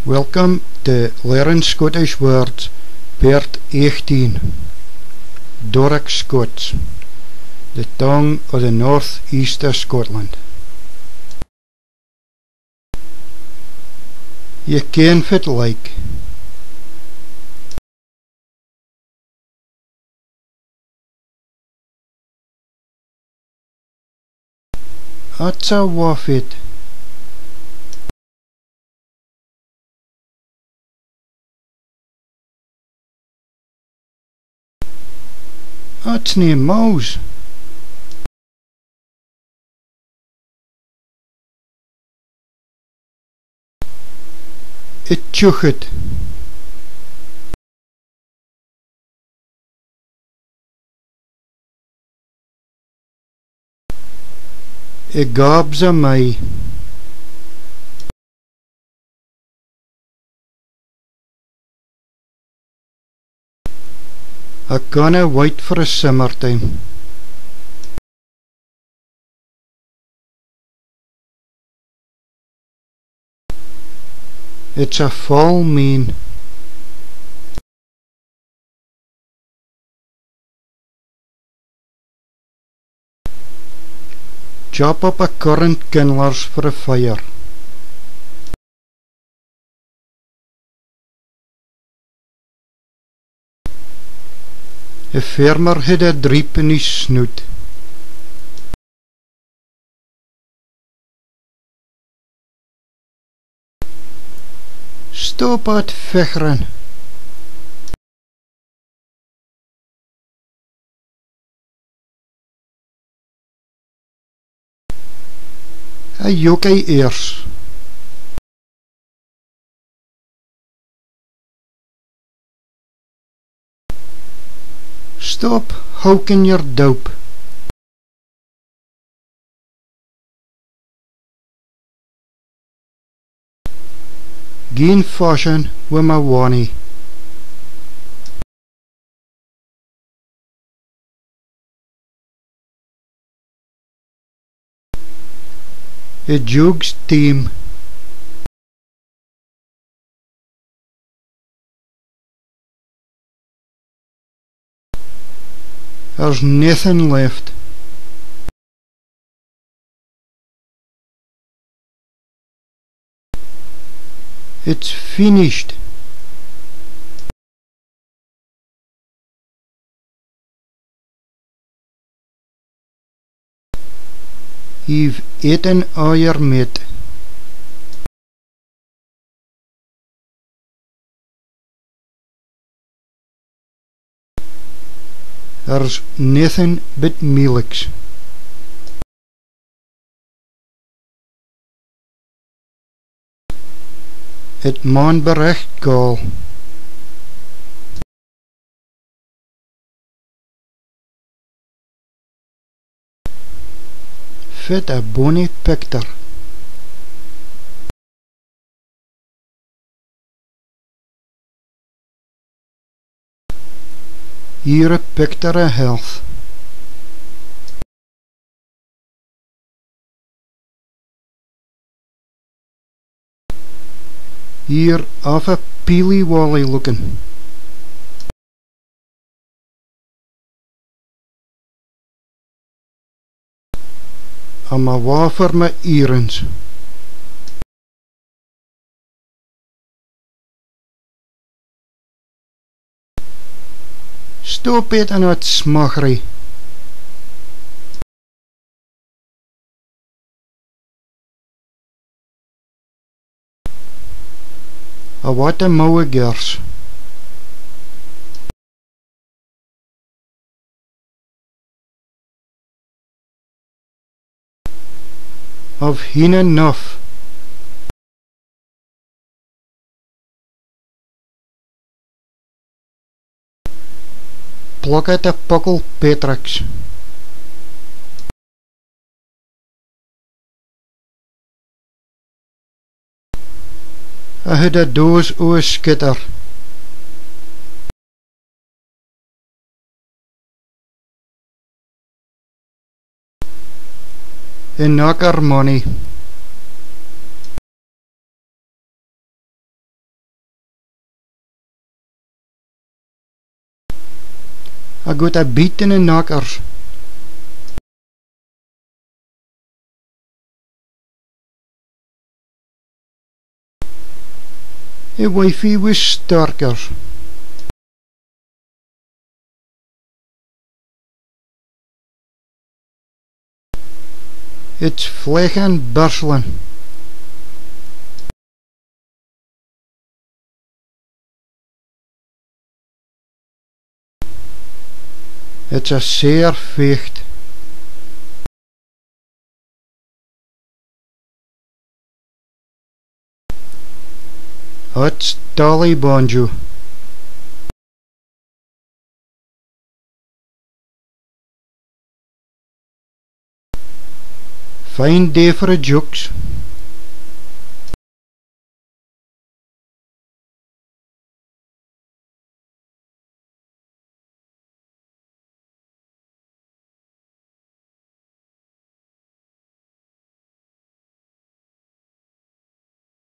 Welcome to Learn Scottish Words, Part 18. Doric Scots, the tongue of the north east of Scotland. You ken fit like. At's a wafit. At's nie mouse. It chuchet. It gobs a mij. I canna wait for a summertime. It's a full moon. Chop up a currant kindlers for a fire. A farmer had a dreep in his snoot. Stop at vecheren. A jockey ears. Stop houking your dope. Geen fashion with my wanny. A jugs team. There's nothing left. It's finished. You've eaten all your meat. There's nothing but milks. Het maan berecht kaal. Fit a bonnie picter. Hier a picter of health. Hier of a peely-wally looking. I'm a wa for my earrings. Stop it and het smaggery. A wat a moue gers. Of heen enough. Pluk uit a pukkel Patricks. I had a doos o' a skitter. En knock our money. I got a beat in the knockers. The wifey was sterker. It's vleg and bristling. It's a zeer vecht. It's dolly bonjo. Fine day for a jukes.